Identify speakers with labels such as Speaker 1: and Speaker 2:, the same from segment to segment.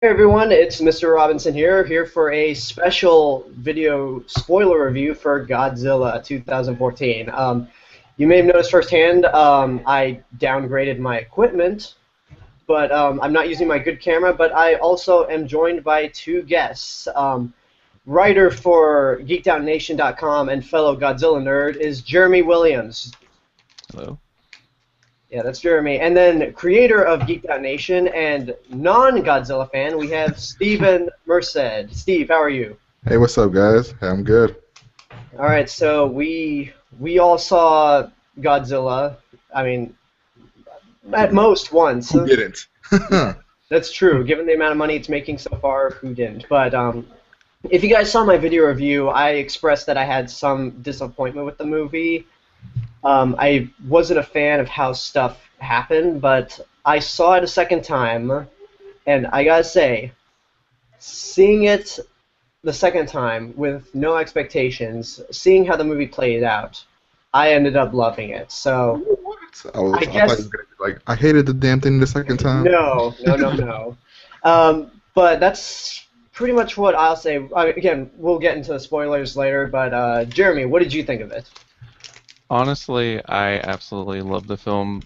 Speaker 1: Hey everyone, it's Mr. Robinson here for a special video spoiler review for Godzilla 2014. You may have noticed firsthand, I downgraded my equipment, but I'm not using my good camera, but I also am joined by two guests. Writer for GeekedOutNation.com and fellow Godzilla nerd is Jeremy Williams.
Speaker 2: Hello.
Speaker 1: Yeah, that's Jeremy. And then creator of Geeked Out Nation and non-Godzilla fan, we have Steven Merced. Steve, how are you?
Speaker 3: Hey, what's up, guys? Hey, I'm good.
Speaker 1: All right, so we all saw Godzilla. I mean, at most once.
Speaker 3: Who didn't?
Speaker 1: Yeah, that's true. Given the amount of money it's making so far, who didn't? But if you guys saw my video review, I expressed that I had some disappointment with the movie. I wasn't a fan of how stuff happened, but I saw it a second time, and I gotta say, seeing it the second time with no expectations, seeing how the movie played out, I ended up loving it. So
Speaker 3: What?
Speaker 1: I
Speaker 3: I thought you
Speaker 1: guess
Speaker 3: were gonna be like, I hated the damn thing the second time.
Speaker 1: no. But that's pretty much what I'll say. Again, we'll get into the spoilers later, but Jeremy, what did you think of it?
Speaker 2: Honestly, I absolutely love the film.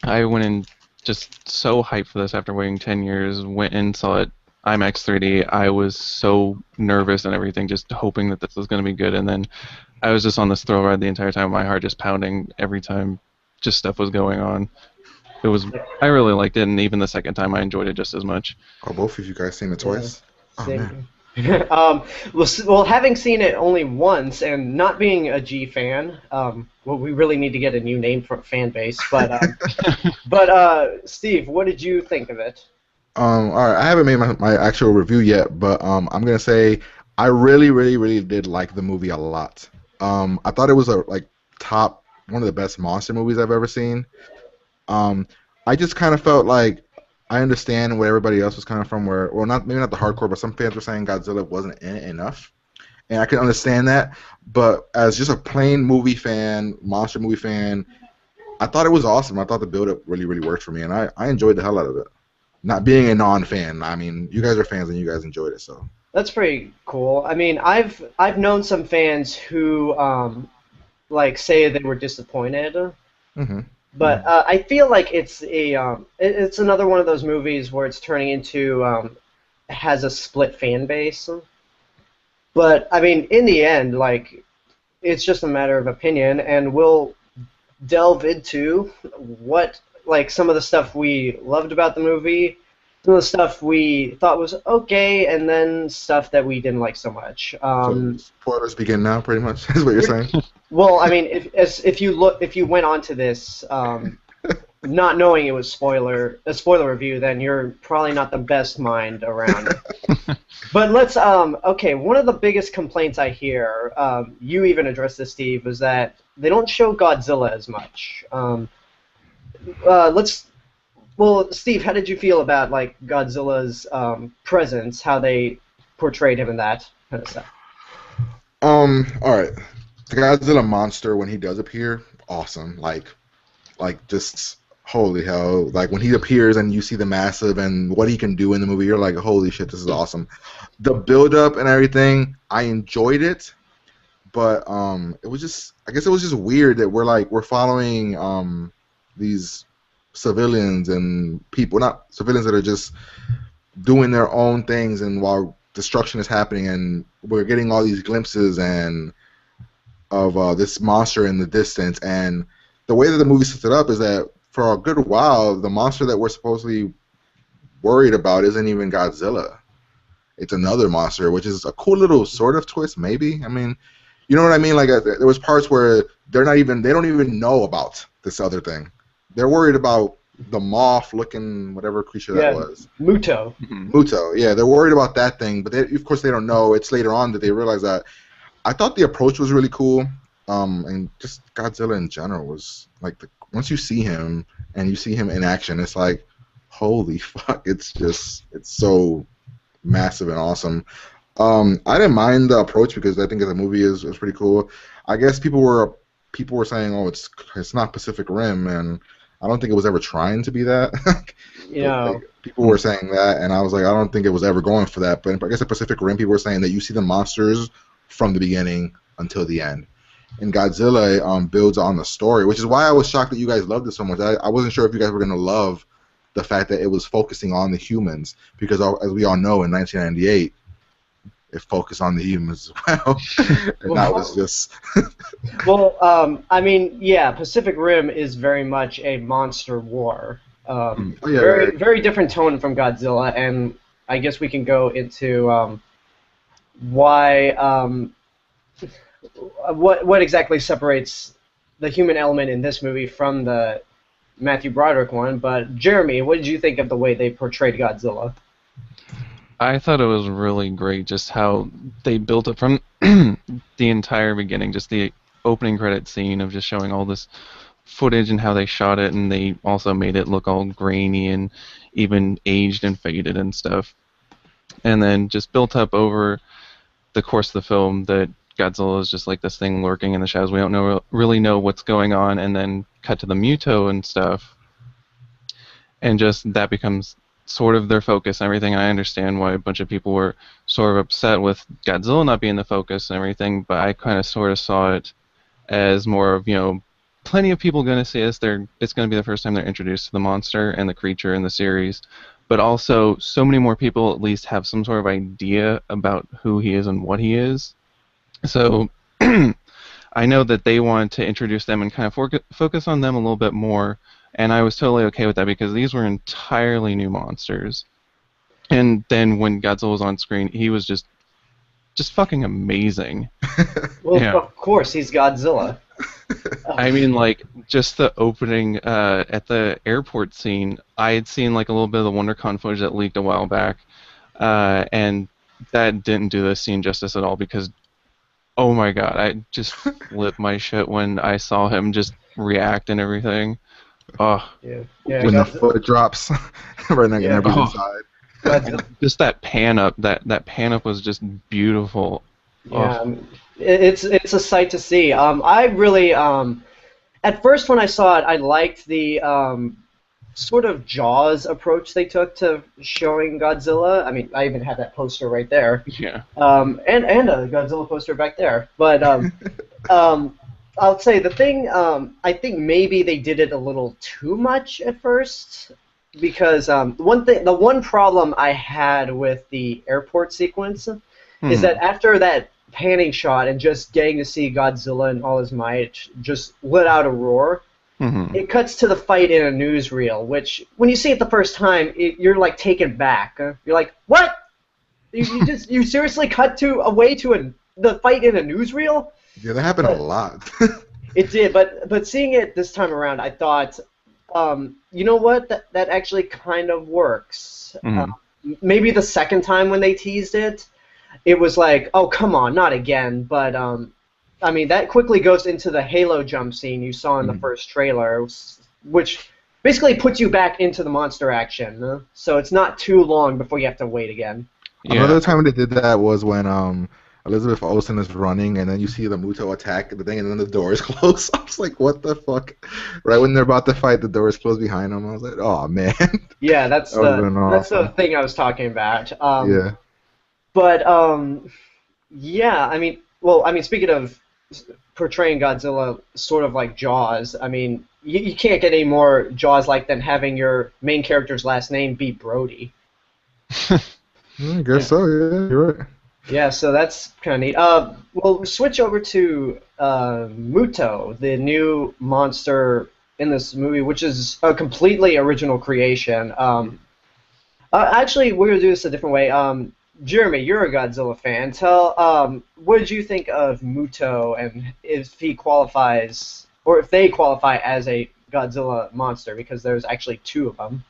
Speaker 2: I went in just so hyped for this after waiting 10 years, went and saw it IMAX 3D. I was so nervous and everything, just hoping that this was going to be good. And then I was just on this thrill ride the entire time, my heart just pounding every time just stuff was going on. It was, I really liked it, and even the second time I enjoyed it just as much.
Speaker 3: Oh, both of you guys seen it twice? Oh man.
Speaker 1: Same. Well, having seen it only once and not being a G fan, well, we really need to get a new name for a fan base. But Steve, what did you think of it?
Speaker 3: All right. I haven't made my actual review yet, but I'm gonna say I really did like the movie a lot. I thought it was a top one of the best monster movies I've ever seen. Um, I just kind of felt like I understand where everybody else was coming from. Where, well, not maybe not the hardcore, but some fans were saying Godzilla wasn't in it enough, and I can understand that. But as just a plain movie fan, monster movie fan, I thought it was awesome. I thought the build-up really worked for me, and I enjoyed the hell out of it. Not being a non-fan, I mean, you guys are fans and you guys enjoyed it, so.
Speaker 1: That's pretty cool. I mean, I've known some fans who like say they were disappointed.
Speaker 3: Hmm.
Speaker 1: But I feel like it's another one of those movies where it's turning into has a split fan base. But I mean, in the end, like it's just a matter of opinion, and we'll delve into what like some of the stuff we loved about the movie, some of the stuff we thought was okay, and then stuff that we didn't like so much.
Speaker 3: So spoilers begin now, pretty much, is what you're saying.
Speaker 1: Well, I mean, if you went on to this not knowing it was a spoiler review, then you're probably not the best mind around. But let's okay. One of the biggest complaints I hear, you even addressed this, Steve, is that they don't show Godzilla as much. Let's. Well, Steve, how did you feel about like Godzilla's presence? How they portrayed him in that kind of stuff?
Speaker 3: All right. The Godzilla monster when he does appear, awesome. Like just holy hell. Like when he appears and you see the massive and what he can do in the movie, you're like, holy shit, this is awesome. The build up and everything, I enjoyed it, but it was just, I guess it was just weird that we're following these civilians and people, not civilians that are just doing their own things, and while destruction is happening, and we're getting all these glimpses and of this monster in the distance. And the way that the movie sets it up is that for a good while, the monster that we're supposedly worried about isn't even Godzilla. It's another monster, which is a cool little sort of twist, maybe. I mean, you know what I mean? Like there was parts where they don't even know about this other thing. They're worried about the moth-looking whatever creature that was.
Speaker 1: MUTO.
Speaker 3: MUTO, yeah, they're worried about that thing, but of course they don't know. It's later on that they realize that. I thought the approach was really cool, and just Godzilla in general was like once you see him and you see him in action, it's like, holy fuck! It's so massive and awesome. I didn't mind the approach because I think the movie is pretty cool. I guess people were saying, oh, it's not Pacific Rim, and I don't think it was ever trying to be that.
Speaker 1: You know,
Speaker 3: Like, people were saying that, and I was like, I don't think it was ever going for that. But I guess in Pacific Rim, people were saying that you see the monsters from the beginning until the end. And Godzilla builds on the story, which is why I was shocked that you guys loved it so much. I wasn't sure if you guys were going to love the fact that it was focusing on the humans, because as we all know, in 1998, it focused on the humans as well. And that was just...
Speaker 1: Well, I mean, yeah, Pacific Rim is very much a monster war. Very different tone from Godzilla, and I guess we can go into why... what exactly separates the human element in this movie from the Matthew Broderick one. But Jeremy, what did you think of the way they portrayed Godzilla?
Speaker 2: I thought it was really great just how they built it from the entire beginning, just the opening credit scene of just showing all this footage and how they shot it, and they also made it look all grainy and even aged and faded and stuff. And then just built up over the course of the film that Godzilla is just like this thing lurking in the shadows. We don't really know what's going on, and then cut to the MUTO and stuff, and just that becomes sort of their focus and everything. I understand why a bunch of people were sort of upset with Godzilla not being the focus and everything, but I kind of sort of saw it as more of, plenty of people going to see this. It's going to be the first time they're introduced to the monster and the creature in the series, but also so many more people at least have some sort of idea about who he is and what he is. So I know that they wanted to introduce them and kind of focus on them a little bit more, and I was totally okay with that because these were entirely new monsters. And then when Godzilla was on screen, he was just fucking amazing.
Speaker 1: Well, yeah. Of course, he's Godzilla.
Speaker 2: I mean, like, just the opening at the airport scene, I had seen like a little bit of the WonderCon footage that leaked a while back, and that didn't do this scene justice at all because, oh my god, I just flipped my shit when I saw him just react and everything. Oh.
Speaker 1: Yeah,
Speaker 3: when the foot drops right next to everybody's side.
Speaker 2: Just that pan up, that pan up was just beautiful.
Speaker 1: Yeah, it's a sight to see. I really, at first when I saw it, I liked the sort of Jaws approach they took to showing Godzilla. I mean, I even had that poster right there.
Speaker 2: Yeah.
Speaker 1: And a Godzilla poster back there. But I'll say the thing, I think maybe they did it a little too much at first, because the one problem I had with the airport sequence is that after that panning shot and just getting to see Godzilla in all his might just let out a roar, it cuts to the fight in a newsreel, which when you see it the first time, you're like taken back. You're like, what? You seriously cut away to the fight in a newsreel?
Speaker 3: Yeah, that happened a lot.
Speaker 1: It did, but seeing it this time around, I thought, you know what? That actually kind of works. Maybe the second time when they teased it, it was like, oh, come on, not again. But I mean, that quickly goes into the Halo jump scene you saw in the first trailer, which basically puts you back into the monster action. So it's not too long before you have to wait again.
Speaker 3: Yeah. Another time they did that was when Elizabeth Olsen is running, and then you see the MUTO attack the thing, and then the doors close. I was like, what the fuck? Right when they're about to fight, the doors close behind them. I was like, oh, man.
Speaker 1: Yeah, that's the thing I was talking about.
Speaker 3: Yeah.
Speaker 1: But, yeah, I mean, speaking of portraying Godzilla sort of like Jaws, I mean, you can't get any more Jaws-like than having your main character's last name be Brody.
Speaker 3: I guess so, yeah, you're right.
Speaker 1: Yeah, so that's kind of neat. We'll switch over to MUTO, the new monster in this movie, which is a completely original creation. Actually, we're going to do this a different way. Jeremy, you're a Godzilla fan. What did you think of MUTO and if he qualifies, or if they qualify as a Godzilla monster, because there's actually two of them.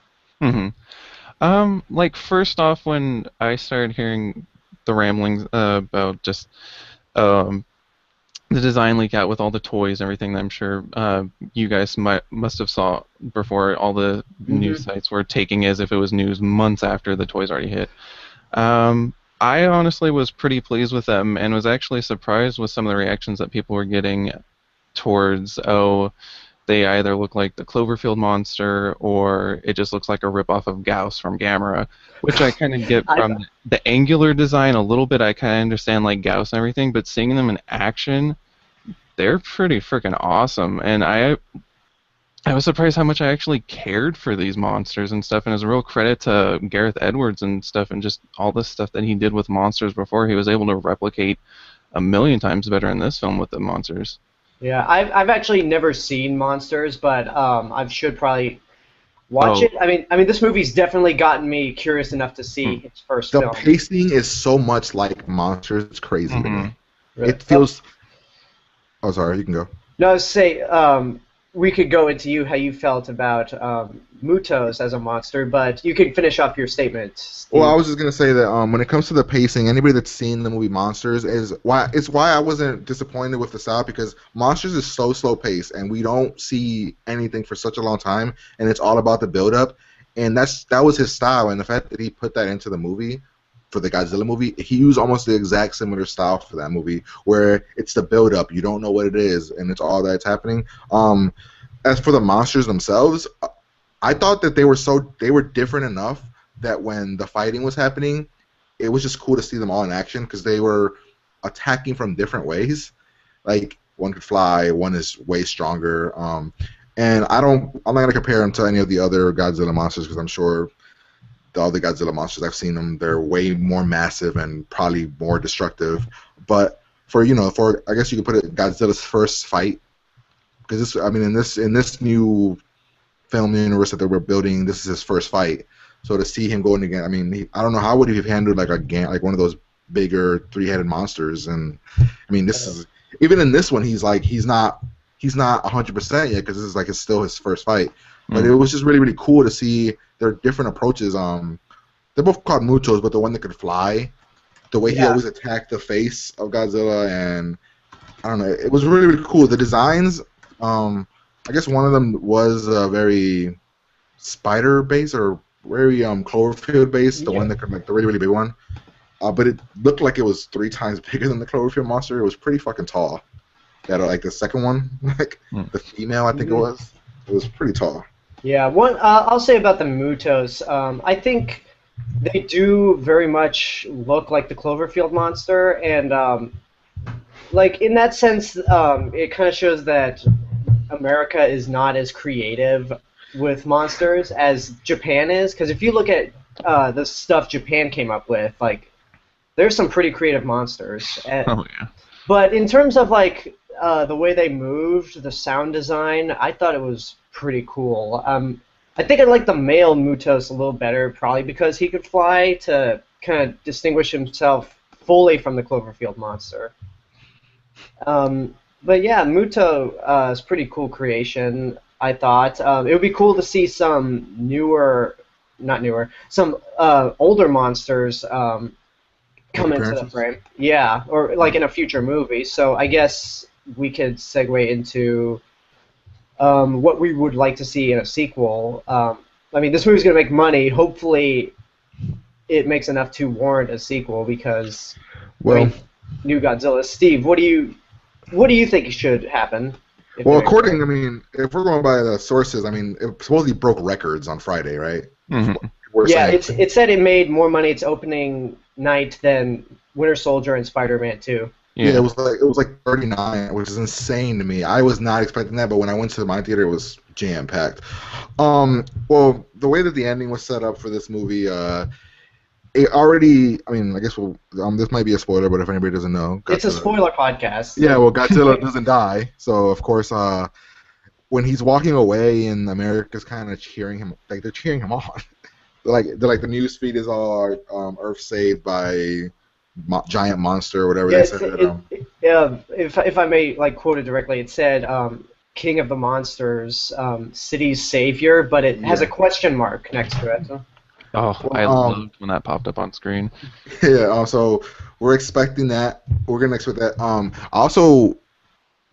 Speaker 2: Like, first off, when I started hearing the ramblings about just the design leak out with all the toys and everything that I'm sure you guys must have saw before, all the news sites were taking as if it was news months after the toys already hit. I honestly was pretty pleased with them and was actually surprised with some of the reactions that people were getting towards, they either look like the Cloverfield monster or it just looks like a ripoff of Gauss from Gamera, which I kind of get
Speaker 1: I,
Speaker 2: from the angular design a little bit. I kind of understand like Gauss and everything, but seeing them in action, they're pretty freaking awesome. And I was surprised how much I actually cared for these monsters and stuff, and it was a real credit to Gareth Edwards and stuff, and just all this stuff that he did with monsters before. He was able to replicate a million times better in this film with the monsters.
Speaker 1: yeah, I've actually never seen Monsters, but I should probably watch
Speaker 2: Oh,
Speaker 1: it. I mean, this movie's definitely gotten me curious enough to see
Speaker 2: hmm.
Speaker 1: its first
Speaker 3: The
Speaker 1: film.
Speaker 3: pacing is so much like Monsters. It's crazy to
Speaker 2: Hmm.
Speaker 3: me.
Speaker 1: Really.
Speaker 3: It feels. Oh, sorry. You can go.
Speaker 1: No, say we could go into how you felt about MUTOs as a monster, but you can finish off your statement, Steve.
Speaker 3: Well, I was just gonna say that when it comes to the pacing, anybody that's seen the movie Monsters is why I wasn't disappointed with the style, because Monsters is so slow paced and we don't see anything for such a long time, and it's all about the build up, and that was his style, and the fact that he put that into the movie for the Godzilla movie, he used almost the exact similar style for that movie, where it's the build up, you don't know what it is, and it's all that's happening. As for the monsters themselves, I thought that they were different enough that when the fighting was happening, it was just cool to see them all in action, because they were attacking from different ways. Like, one could fly, one is way stronger. And I'm not gonna compare them to any of the other Godzilla monsters, because I'm sure all the Godzilla monsters, I've seen them, they're way more massive and probably more destructive. But for I guess you could put it Godzilla's first fight, because in this new film universe that they were building, this is his first fight. So to see him going again, I don't know how would he have handled like one of those bigger three-headed monsters. And this is, even in this one, he's not 100% yet, because this is like it's still his first fight. But it was just really, really cool to see their different approaches. They're both called MUTOs, but the one that could fly, the way he always attacked the face of Godzilla, and I don't know, it was really, really cool. The designs, I guess one of them was very spider-based or very Cloverfield-based, the one that could, like, the really, really big one. But it looked like it was 3 times bigger than the Cloverfield monster. It was pretty fucking tall. That like the second one, like the female, I think it was pretty tall.
Speaker 1: Yeah, I'll say about the MUTOs. I think they do very much look like the Cloverfield monster, and like in that sense, it kind of shows that America is not as creative with monsters as Japan is. Because if you look at the stuff Japan came up with, like there's some pretty creative monsters.
Speaker 2: Oh yeah.
Speaker 1: But in terms of like the way they moved, the sound design, I thought it was pretty cool. I think I like the male MUTOs a little better, probably because he could fly, to kind of distinguish himself fully from the Cloverfield monster. But yeah, MUTO is pretty cool creation, I thought. It would be cool to see some some older monsters come into the frame. Yeah, or like in a future movie. So I guess we could segue into what we would like to see in a sequel. This movie's going to make money. Hopefully it makes enough to warrant a sequel, because new Godzilla. Steve, what do you think should happen?
Speaker 3: Well, if we're going by the sources, it supposedly broke records on Friday, right?
Speaker 2: Mm-hmm.
Speaker 1: Yeah, it said it made more money its opening night than Winter Soldier and Spider-Man 2.
Speaker 3: Yeah, it was like 39, which is insane to me. I was not expecting that, but when I went to my theater, it was jam-packed. Well, the way that the ending was set up for this movie, it already, I guess this might be a spoiler, but if anybody doesn't know, Godzilla,
Speaker 1: it's a spoiler podcast.
Speaker 3: Yeah, well, Godzilla doesn't die, so of course, when he's walking away and America's kind of cheering him, like they're cheering him on. They're like the news feed is all Earth saved by giant monster or whatever they said.
Speaker 1: If I may quote it directly, it said King of the Monsters, city's savior, but it has a question mark next to it.
Speaker 2: Oh, I loved when that popped up on screen.
Speaker 3: Yeah, so we're expecting that. We're gonna expect that. Also,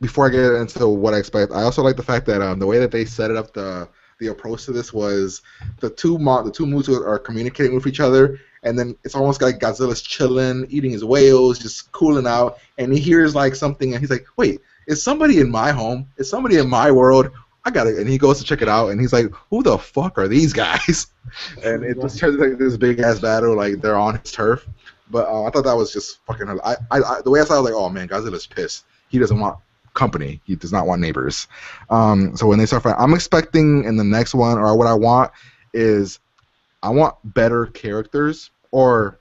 Speaker 3: before I get into what I expect, I also like the fact that the way that they set it up, the approach to this was the two MUTOs are communicating with each other, and then it's almost like Godzilla's chilling, eating his whales, just cooling out, and he hears like something, and he's like, "Wait, is somebody in my home? Is somebody in my world? I got it. And he goes to check it out, and he's like, who the fuck are these guys? And it just turns like this big ass battle, like they're on his turf. But I thought that was just fucking. The way I saw it, I was like, oh man, Godzilla's pissed. He doesn't want company. He does not want neighbors. So when they start fighting, I'm expecting in the next one, or what I want is, I want better characters or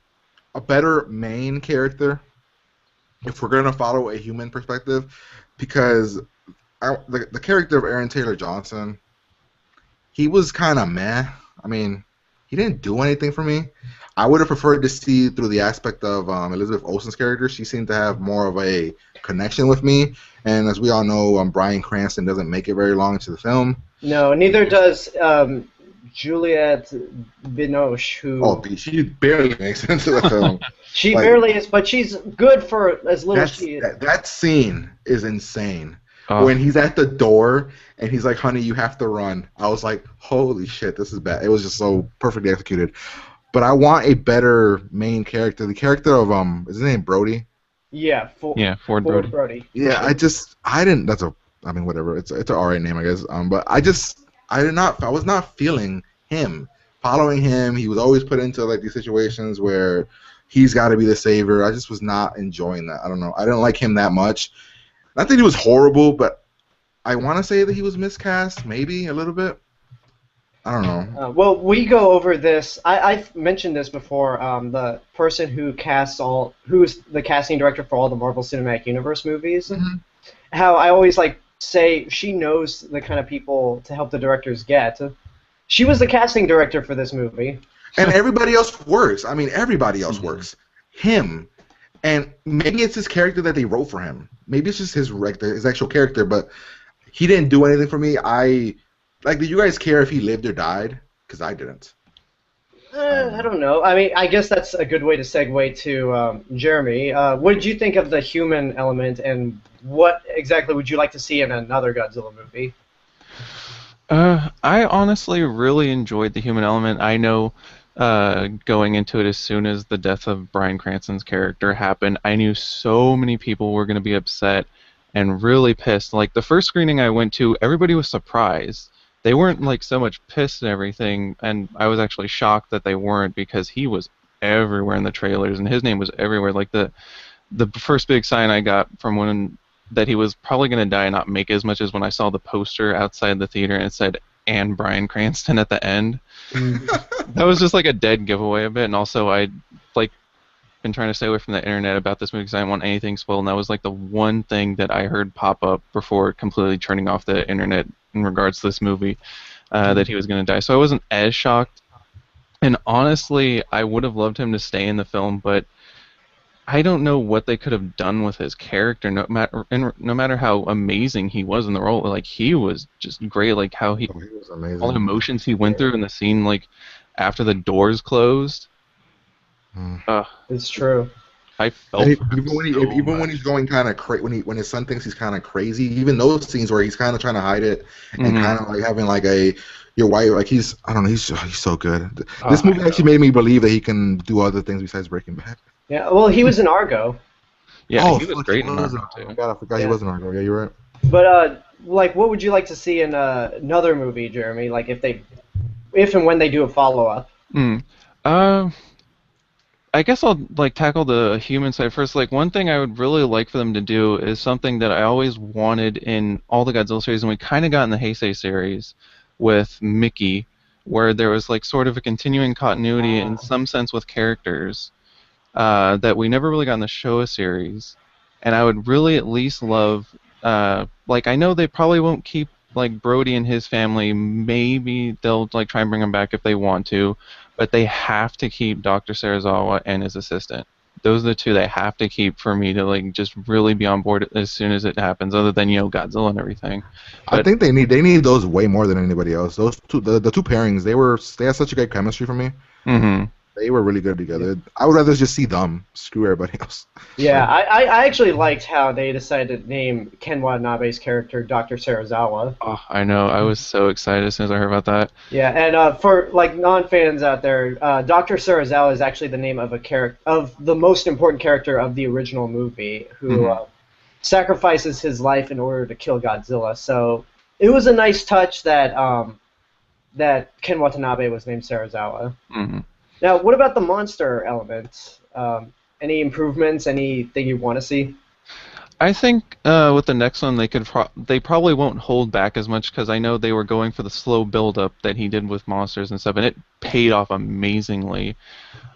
Speaker 3: a better main character. If we're gonna follow a human perspective, because the character of Aaron Taylor Johnson, he was kind of meh. I mean, he didn't do anything for me. I would have preferred to see through the aspect of Elizabeth Olsen's character. She seemed to have more of a connection with me. And as we all know, Bryan Cranston doesn't make it very long into the film.
Speaker 1: No, neither does Juliette Binoche, who...
Speaker 3: Oh, she barely makes it into the film.
Speaker 1: She barely is, but she's good for as little as she is.
Speaker 3: That scene is insane.
Speaker 2: Oh.
Speaker 3: When he's at the door and he's like, honey, you have to run. I was like, holy shit, this is bad. It was just so perfectly executed. But I want a better main character. The character of, is his name Brody?
Speaker 1: Yeah,
Speaker 2: Ford
Speaker 1: Brody.
Speaker 3: Yeah, I didn't, whatever. It's an alright name, I guess. But I was not feeling him. Following him, he was always put into like these situations where he's got to be the savior. I just was not enjoying that. I don't know. I didn't like him that much. Not that he was horrible, but I want to say that he was miscast, maybe a little bit. I don't know.
Speaker 1: Well, we go over this. I've mentioned this before. The person who's the casting director for all the Marvel Cinematic Universe movies. Mm-hmm. How I always say she knows the kind of people to help the directors get. She was the casting director for this movie.
Speaker 3: And everybody else works. I mean, everybody else works. Him. And maybe it's his character that they wrote for him. Maybe it's just his actual character, but he didn't do anything for me. Did you guys care if he lived or died? Because I didn't.
Speaker 1: I don't know. I mean, I guess that's a good way to segue to Jeremy. What did you think of the human element, and what exactly would you like to see in another Godzilla movie?
Speaker 2: I honestly really enjoyed the human element. I know going into it, as soon as the death of Bryan Cranston's character happened, I knew so many people were going to be upset and really pissed. Like, the first screening I went to, everybody was surprised. They weren't so much pissed and everything, and I was actually shocked that they weren't, because he was everywhere in the trailers and his name was everywhere. Like, the first big sign I got from that he was probably going to die and not make as much as when I saw the poster outside the theater and it said, and Bryan Cranston at the end. That was just like a dead giveaway a bit. And also I'd been trying to stay away from the internet about this movie because I didn't want anything spoiled, and that was the one thing that I heard pop up before completely turning off the internet in regards to this movie, that he was going to die. So I wasn't as shocked. And honestly, I would have loved him to stay in the film, but I don't know what they could have done with his character. No matter how amazing he was in the role, he was just great. How he was amazing. All the emotions he went through in the scene, after the doors closed.
Speaker 1: It's true.
Speaker 2: I felt
Speaker 3: even when he's going kind of when his son thinks he's kind of crazy, even those scenes where he's kind of trying to hide it and kind of having your wife, he's so good. This movie actually made me believe that he can do other things besides Breaking Bad.
Speaker 1: Yeah, well, he was in Argo.
Speaker 2: Yeah, he was great in Argo too.
Speaker 3: Oh God, I forgot he was in Argo. Yeah, you're right.
Speaker 1: But what would you like to see in another movie, Jeremy? If and when they do a follow-up.
Speaker 2: I guess I'll tackle the human side first. One thing I would really like for them to do is something that I always wanted in all the Godzilla series, and we kind of got in the Heisei series with Mickey, where there was sort of a continuing continuity in some sense with characters that we never really got in the Showa series. And I would really at least love, I know they probably won't keep Brody and his family. Maybe they'll try and bring him back if they want to. But they have to keep Dr. Serizawa and his assistant. Those are the two they have to keep for me to just really be on board as soon as it happens. Other than Godzilla and everything. But
Speaker 3: I think they need those way more than anybody else. Those two, the two pairings, they had such a good chemistry for me.
Speaker 2: Mm-hmm.
Speaker 3: They were really good together. I would rather just see them. Screw everybody else.
Speaker 1: Yeah, I actually liked how they decided to name Ken Watanabe's character Dr. Serizawa.
Speaker 2: Oh, I know. I was so excited as soon as I heard about that.
Speaker 1: Yeah, and for non-fans out there, Dr. Serizawa is actually the name of the most important character of the original movie, who sacrifices his life in order to kill Godzilla. So it was a nice touch that that Ken Watanabe was named Sarazawa.
Speaker 2: Mm-hmm.
Speaker 1: Now, what about the monster element? Any improvements? Anything you want to see?
Speaker 2: I think with the next one, they probably won't hold back as much because I know they were going for the slow build-up that he did with monsters and stuff, and it paid off amazingly.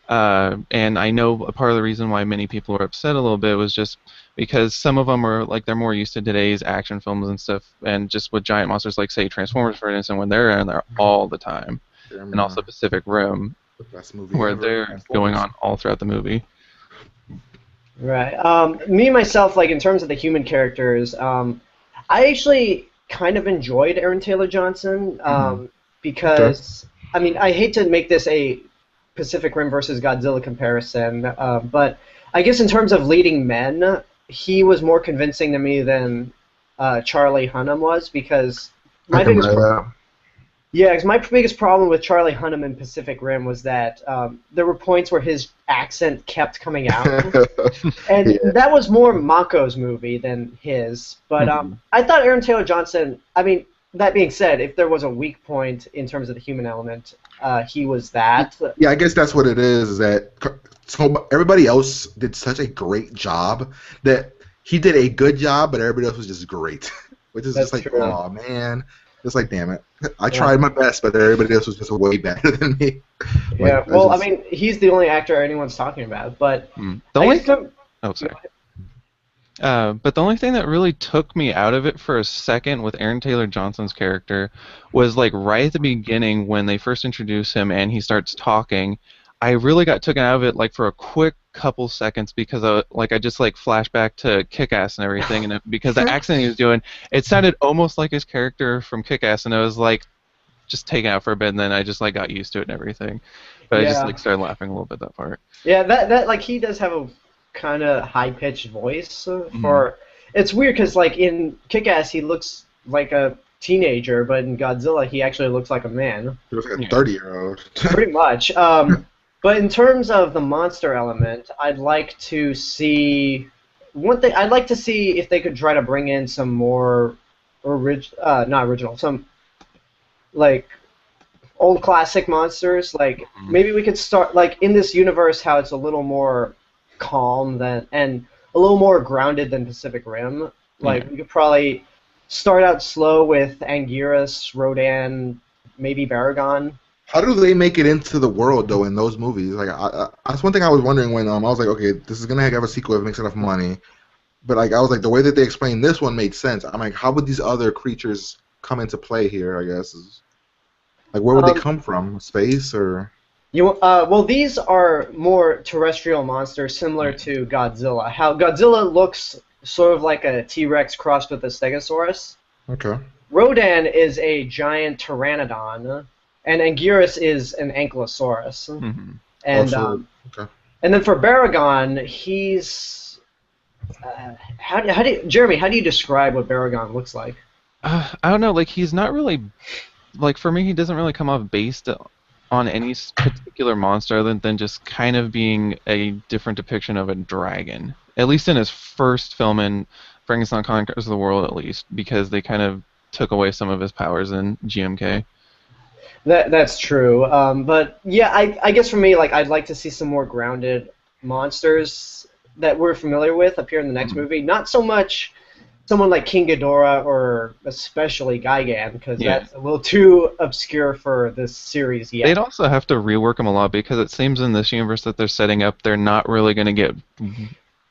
Speaker 2: And I know a part of the reason why many people were upset a little bit was just because some of them are like they're more used to today's action films and stuff, and just with giant monsters like say Transformers, for instance, when they're in there all the time, and also Pacific Rim,
Speaker 3: the best movie
Speaker 2: where
Speaker 3: ever,
Speaker 2: they're
Speaker 3: Transformers.
Speaker 2: going on all throughout the movie.
Speaker 1: Right. Me myself, like in terms of the human characters, I actually kind of enjoyed Aaron Taylor Johnson because I mean I hate to make this a Pacific Rim versus Godzilla comparison, but I guess in terms of leading men, he was more convincing to me than Charlie Hunnam was because my biggest yeah, 'cause my biggest problem with Charlie Hunnam in Pacific Rim was that there were points where his accent kept coming out, and that was more Mako's movie than his. But I thought Aaron Taylor Johnson. I mean, that being said, if there was a weak point in terms of the human element, he was that.
Speaker 3: Yeah, I guess that's what it is that so everybody else did such a great job that he did a good job, but everybody else was just great, which is
Speaker 1: That's
Speaker 3: just like,
Speaker 1: true.
Speaker 3: oh man. It's like, damn it. I tried my best, but everybody else was just way better than me.
Speaker 1: Yeah, well, I mean, he's the only actor anyone's talking about, but...
Speaker 2: The only sorry. But the only thing that really took me out of it for a second with Aaron Taylor Johnson's character was, like, right at the beginning when they first introduce him and he starts talking, I really got taken out of it, like, for a quick couple seconds because I just like flashed back to Kick-Ass and everything, and because the accent he was doing, it sounded almost like his character from Kick-Ass, and I was like just taken out for a bit, and then I just like got used to it and everything. But I just like started laughing a little bit that part.
Speaker 1: Yeah, that like he does have a kind of high-pitched voice for. It's weird because like in Kick-Ass he looks like a teenager, but in Godzilla he actually looks like a man.
Speaker 3: He looks like a 30-year-old.
Speaker 1: Pretty much. But in terms of the monster element, I'd like to see one thing. I'd like to see if they could try to bring in some more not original, some like old classic monsters. Like maybe we could start like in this universe how it's a little more calm and a little more grounded than Pacific Rim. Like we could probably start out slow with Anguirus, Rodan, maybe Baragon.
Speaker 3: How do they make it into the world though in those movies? Like, that's one thing I was wondering when I was like, okay, this is gonna have a sequel if it makes enough money. But like, I was like, the way that they explained this one made sense. I'm like, how would these other creatures come into play here? I guess like, where would they come from? Space or?
Speaker 1: Well, these are more terrestrial monsters, similar to Godzilla. How Godzilla looks sort of like a T-Rex crossed with a Stegosaurus.
Speaker 3: Okay.
Speaker 1: Rodan is a giant pteranodon. And Anguirus is an ankylosaurus. And and then for Baragon, he's Jeremy, how do you describe what Baragon looks like?
Speaker 2: I don't know. Like he's not really like for me. He doesn't really come off based on any particular monster other than just kind of being a different depiction of a dragon. At least in his first film in Frankenstein Conquers the World, at least because they kind of took away some of his powers in GMK.
Speaker 1: That's true, but yeah, I guess for me, like I'd like to see some more grounded monsters that we're familiar with appear in the next movie. Not so much someone like King Ghidorah or especially Gigan, because that's a little too obscure for this series yet.
Speaker 2: They'd also have to rework them a lot because it seems in this universe that they're setting up, they're not really going to get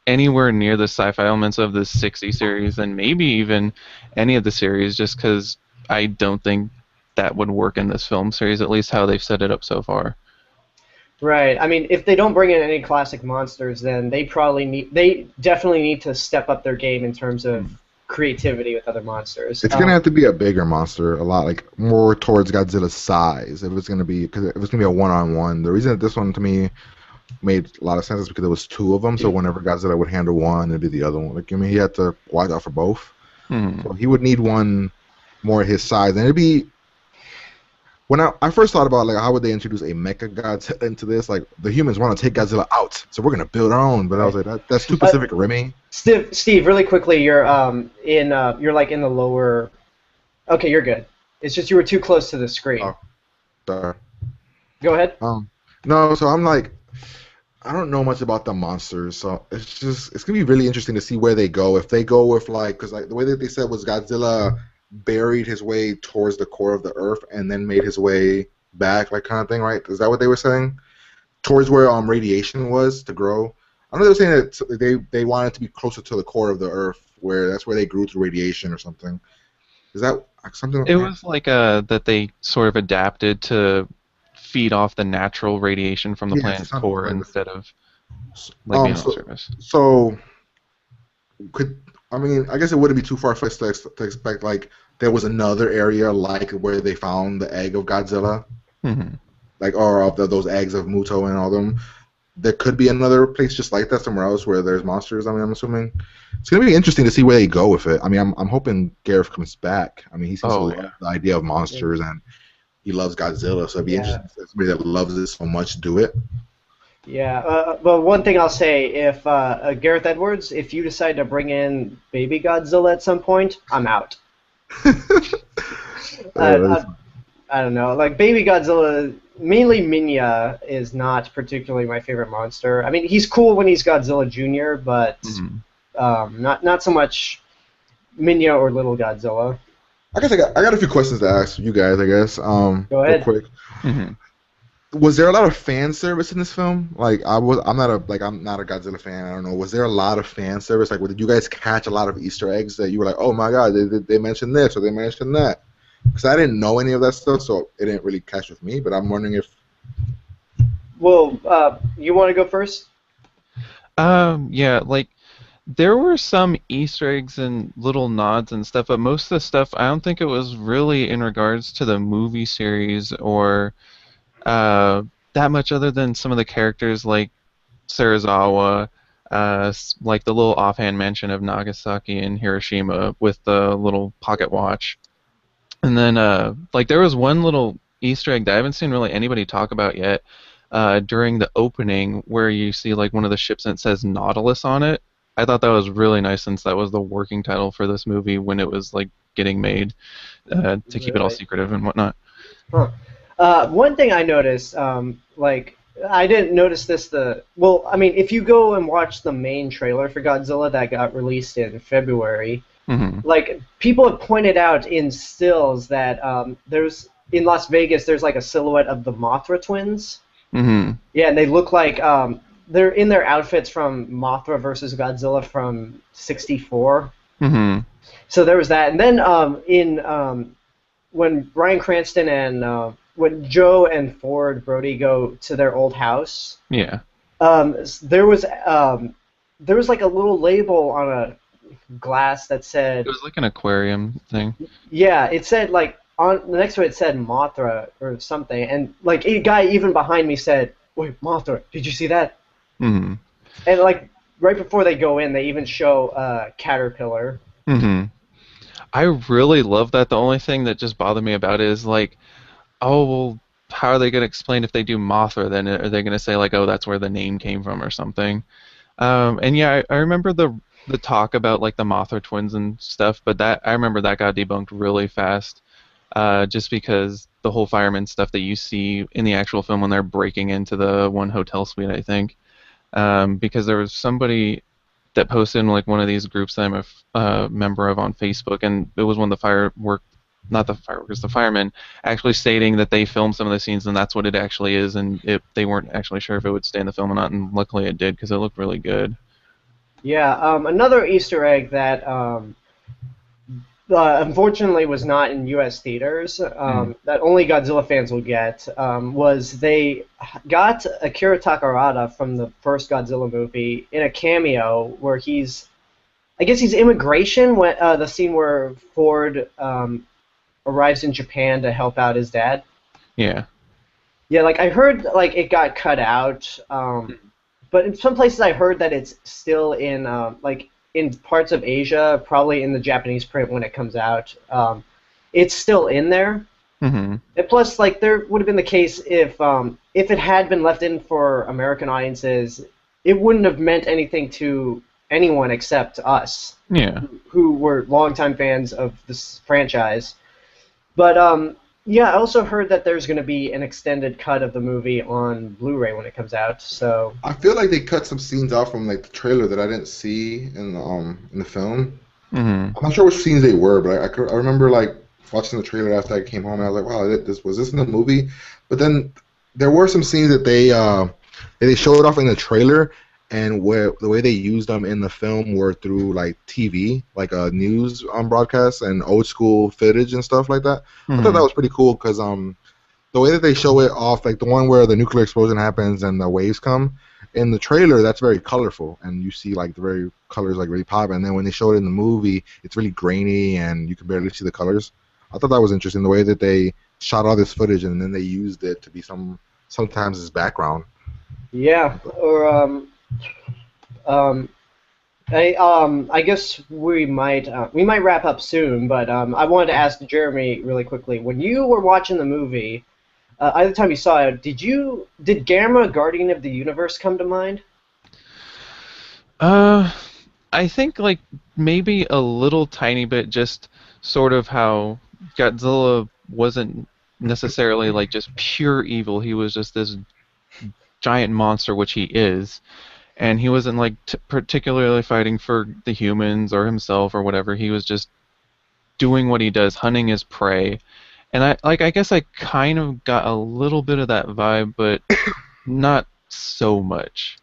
Speaker 2: anywhere near the sci-fi elements of the 60 series and maybe even any of the series, just because I don't think that would work in this film series, at least how they've set it up so far.
Speaker 1: Right. I mean, if they don't bring in any classic monsters, then they definitely need to step up their game in terms of creativity with other monsters.
Speaker 3: It's gonna have to be a bigger monster, a lot like more towards Godzilla's size. If it's gonna be, because if it's gonna be a one-on-one, the reason that this one to me made a lot of sense is because there was two of them. So whenever Godzilla would handle one, it'd be the other one. Like, I mean, he had to watch out for both. So he would need one more his size, and it'd be. When I first thought about like how would they introduce a mecha Godzilla into this, like the humans want to take Godzilla out, so we're gonna build our own. But I was like, that's too Pacific Rimmy.
Speaker 1: Steve, really quickly, you're like in the lower Okay, you're good. It's just you were too close to the screen.
Speaker 3: Oh, sorry.
Speaker 1: Go ahead.
Speaker 3: No, so I'm like, I don't know much about the monsters, so it's gonna be really interesting to see where they go. If they go with like, because like the way that they said was Godzilla buried his way towards the core of the Earth and then made his way back, like kind of thing, right? Is that what they were saying? Towards where radiation was to grow. I know they were saying that they wanted to be closer to the core of the Earth, where that's where they grew through radiation or something. Is that something?
Speaker 2: It was like that they sort of adapted to feed off the natural radiation from the
Speaker 3: Yeah,
Speaker 2: planet's
Speaker 3: something
Speaker 2: core
Speaker 3: like
Speaker 2: instead of
Speaker 3: that.
Speaker 2: like being on surface.
Speaker 3: So could I mean I guess it wouldn't be too far-fetched to expect like there was another area like where they found the egg of Godzilla,
Speaker 2: Mm-hmm.
Speaker 3: like or of those eggs of MUTO and all them. There could be another place just like that somewhere else where there's monsters. I mean, I'm assuming it's gonna be interesting to see where they go with it. I mean, I'm hoping Gareth comes back. I mean, he seems to
Speaker 2: Oh
Speaker 3: love
Speaker 2: yeah.
Speaker 3: the idea of monsters and he loves Godzilla, so it'd be
Speaker 1: Yeah.
Speaker 3: interesting to see somebody that loves it so much do it.
Speaker 1: Yeah. Well, one thing I'll say, if Gareth Edwards, if you decide to bring in Baby Godzilla at some point, I'm out.
Speaker 3: That's-
Speaker 1: I, I don't know. Like Baby Godzilla, mainly Minya is not particularly my favorite monster. I mean, he's cool when he's Godzilla Jr., but
Speaker 2: Mm-hmm.
Speaker 1: not so much Minya or Little Godzilla.
Speaker 3: I guess I got a few questions to ask you guys. I guess
Speaker 1: Go
Speaker 3: real
Speaker 1: ahead.
Speaker 3: quick.
Speaker 2: Mm-hmm.
Speaker 3: Was there a lot of fan service in this film? Like I'm not a Godzilla fan. I don't know. Was there a lot of fan service? Like, did you guys catch a lot of Easter eggs that you were like, oh my god, they mentioned this or they mentioned that? Because I didn't know any of that stuff, so it didn't really catch with me. But I'm wondering if
Speaker 1: Well, you want to go first?
Speaker 2: Yeah, like there were some Easter eggs and little nods and stuff, but most of the stuff I don't think it was really in regards to the movie series or that much other than some of the characters like Serizawa, like the little offhand mention of Nagasaki and Hiroshima with the little pocket watch. And then like there was one little Easter egg that I haven't seen really anybody talk about yet during the opening where you see like one of the ships and it says Nautilus on it. I thought that was really nice since that was the working title for this movie when it was like getting made to keep it all
Speaker 1: Really?
Speaker 2: secretive and whatnot.
Speaker 1: Huh. One thing I noticed, like, I didn't notice this. Well, I mean, if you go and watch the main trailer for Godzilla that got released in February,
Speaker 2: Hmm.
Speaker 1: like people have pointed out in stills that there's in Las Vegas there's like a silhouette of the Mothra twins.
Speaker 2: Hmm.
Speaker 1: Yeah, and they look like they're in their outfits from Mothra versus Godzilla from '64.
Speaker 2: Hmm.
Speaker 1: So there was that, and then when Bryan Cranston and when Joe and Ford Brody go to their old house,
Speaker 2: Yeah.
Speaker 1: there was like a little label on a glass that said,
Speaker 2: It was like an aquarium thing.
Speaker 1: yeah, it said like on next to it said Mothra or something, and like a guy even behind me said, "Wait, Mothra, did you see that?"
Speaker 2: Hmm.
Speaker 1: And like right before they go in, they even show Caterpillar.
Speaker 2: Hmm. I really love that. The only thing that just bothered me about it is like, oh, well, how are they going to explain if they do Mothra? Then are they going to say like, oh, that's where the name came from or something? And yeah, I remember the talk about like the Mothra twins and stuff, but that I remember that got debunked really fast, just because the whole fireman stuff that you see in the actual film when they're breaking into the one hotel suite, I think, because there was somebody that posted in like one of these groups that I'm a member of on Facebook, and it was one of the not the fireworkers, the firemen, actually stating that they filmed some of the scenes and that's what it actually is, and they weren't actually sure if it would stay in the film or not, and luckily it did because it looked really good.
Speaker 1: Yeah, another Easter egg that unfortunately was not in U.S. theaters,
Speaker 2: Mm.
Speaker 1: that only Godzilla fans will get, was they got Akira Takarada from the first Godzilla movie in a cameo where I guess he's immigration, when, the scene where Ford arrives in Japan to help out his dad.
Speaker 2: Yeah.
Speaker 1: Yeah, like I heard like it got cut out, but in some places I heard that it's still in like in parts of Asia, probably in the Japanese print when it comes out. It's still in there.
Speaker 2: Hmm.
Speaker 1: And plus, like there would have been the case if it had been left in for American audiences, it wouldn't have meant anything to anyone except us,
Speaker 2: Yeah.
Speaker 1: who were longtime fans of this franchise. But yeah, I also heard that there's going to be an extended cut of the movie on Blu-ray when it comes out. So
Speaker 3: I feel like they cut some scenes out from like the trailer that I didn't see in the film.
Speaker 2: Hmm.
Speaker 3: I'm not sure which scenes they were, but I remember like watching the trailer after I came home, and I was like, wow, this was this in the movie? But then there were some scenes that they showed off in the trailer, and where the way they used them in the film were through like TV, like a news broadcast and old school footage and stuff like that. I thought that
Speaker 2: Hmm.
Speaker 3: was pretty cool because the way that they show it off, like the one where the nuclear explosion happens and the waves come, in the trailer, that's very colorful, and you see like the very colors like really pop. And then when they show it in the movie, it's really grainy, and you can barely see the colors. I thought that was interesting, the way that they shot all this footage and then they used it to be sometimes as background.
Speaker 1: yeah, or um, I guess we might wrap up soon, but I wanted to ask Jeremy really quickly. When you were watching the movie, either time you saw it, did Gamma Guardian of the Universe come to mind?
Speaker 2: Uh, I think like maybe a little tiny bit, just sort of how Godzilla wasn't necessarily like just pure evil. He was just this giant monster, which he is, and he wasn't like particularly fighting for the humans or himself or whatever. He was just doing what he does, hunting his prey. And I guess I kind of got a little bit of that vibe, but not so much.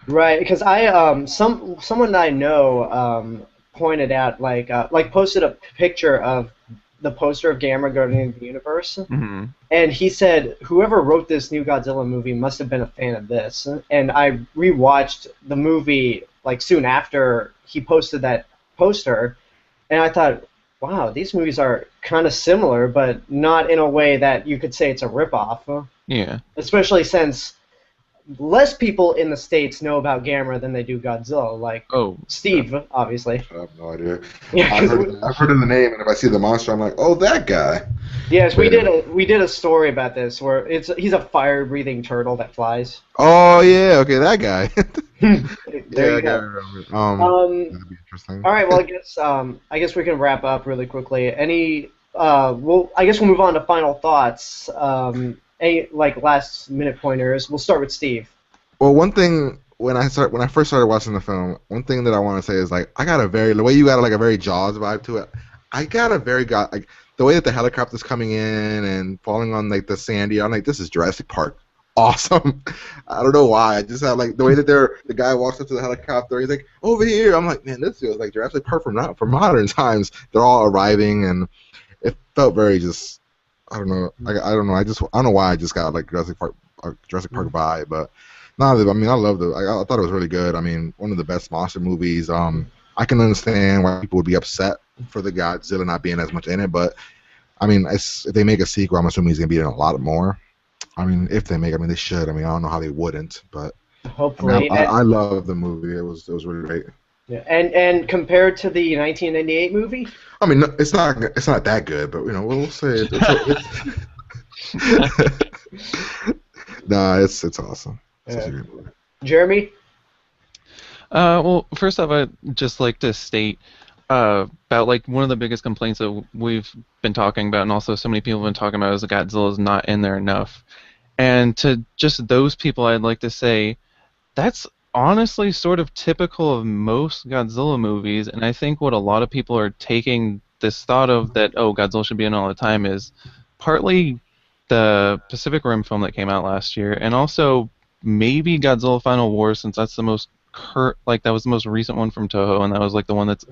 Speaker 1: Right, because someone that I know pointed out like posted a picture of the poster of Gamma Guardian of the Universe,
Speaker 2: Hmm.
Speaker 1: and he said whoever wrote this new Godzilla movie must have been a fan of this. And I rewatched the movie like soon after he posted that poster, and I thought, wow, these movies are kind of similar, but not in a way that you could say it's a ripoff.
Speaker 2: Yeah.
Speaker 1: Especially since less people in the States know about Gamera than they do Godzilla, like
Speaker 2: Oh.
Speaker 1: Steve, obviously.
Speaker 3: I have no idea.
Speaker 1: Yeah,
Speaker 3: I've heard of the name, and if I see the monster, I'm like, oh, that guy.
Speaker 1: yes, we
Speaker 3: But,
Speaker 1: did a story about this where he's a fire-breathing turtle that flies.
Speaker 3: oh yeah, okay, that guy.
Speaker 1: There
Speaker 3: Yeah,
Speaker 1: you
Speaker 3: I gotta
Speaker 1: go.
Speaker 3: remember. That'd be interesting.
Speaker 1: All right, well, I guess we can wrap up really quickly. I guess we'll move on to final thoughts. Any like last minute pointers. We'll start with Steve.
Speaker 3: Well, one thing when I first started watching the film, one thing that I want to say is like I got the way you got like a very Jaws vibe to it. I got a very got like the way that the helicopter's coming in and falling on like the sandy. I'm like, this is Jurassic Park. Awesome. I don't know why. I just have like the way that the guy walks up to the helicopter. He's like, over here. I'm like, man, this feels like Jurassic Park from modern times. They're all arriving, and it felt very just. I don't know. I don't know. I don't know why I just got like Jurassic Park vibe, but no. I mean, I loved it. I thought it was really good. I mean, one of the best monster movies. I can understand why people would be upset for the Godzilla not being as much in it, but I mean, if they make a sequel, I'm assuming he's gonna be in a lot more. I mean, if they make, I mean, they should. I mean, I don't know how they wouldn't, but I mean,
Speaker 1: Hopefully,
Speaker 3: I love the movie. It was really great.
Speaker 1: yeah. And compared to the 1998 movie.
Speaker 3: I mean, it's not that good, but you know, we'll say nah, it's awesome. It's such a great movie.
Speaker 1: Jeremy.
Speaker 2: Well, first off, I'd just like to state about like one of the biggest complaints that we've been talking about, and also so many people have been talking about, is that Godzilla's not in there enough. And to just those people, I'd like to say that's honestly sort of typical of most Godzilla movies, and I think what a lot of people are taking this thought of that, oh, Godzilla should be in all the time, is partly the Pacific Rim film that came out last year, and also maybe Godzilla Final War, since that's the most that was the most recent one from Toho, and that was like the one that's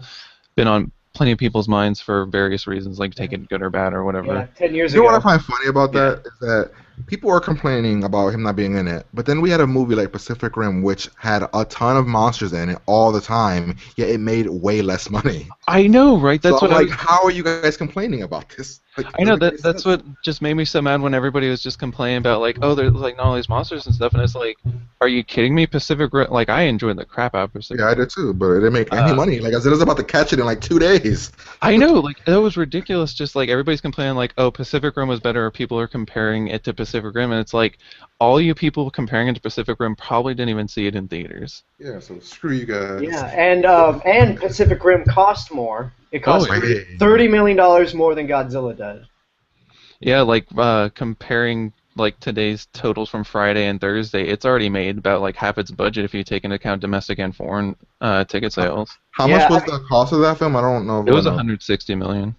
Speaker 2: been on plenty of people's minds for various reasons, like take it good or bad or whatever.
Speaker 1: Yeah, 10 years
Speaker 3: You know
Speaker 1: ago.
Speaker 3: what I find funny about that is that people are complaining about him not being in it, but then we had a movie like Pacific Rim, which had a ton of monsters in it all the time, yet it made way less money.
Speaker 2: I know, right? That's
Speaker 3: So
Speaker 2: what
Speaker 3: I'm like, how are you guys complaining about this? Like,
Speaker 2: I know
Speaker 3: doesn't make
Speaker 2: that's
Speaker 3: sense.
Speaker 2: what just made me so mad when everybody was just complaining about like, oh, there's like not all these monsters and stuff, and it's like, are you kidding me? Pacific Rim, like I enjoyed the crap out of Pacific
Speaker 3: Yeah, I did too, but it didn't make any money. Like I said, I was about to catch it in like 2 days.
Speaker 2: I know, like that was ridiculous. Just like everybody's complaining, like, oh, Pacific Rim was better, or people are comparing it to Pacific Rim, and it's like all you people comparing it to Pacific Rim probably didn't even see it in theaters.
Speaker 3: Yeah, so screw you guys.
Speaker 1: Yeah, and Pacific Rim cost more. It
Speaker 2: Oh,
Speaker 1: cost
Speaker 2: yeah.
Speaker 1: $30 million more than Godzilla does.
Speaker 2: Yeah, like comparing like today's totals from Friday and Thursday, it's already made about like half its budget if you take into account domestic and foreign ticket sales.
Speaker 3: How
Speaker 1: Yeah,
Speaker 3: much was the cost of that film? I don't know. If
Speaker 2: It was
Speaker 3: I know.
Speaker 2: 160 million.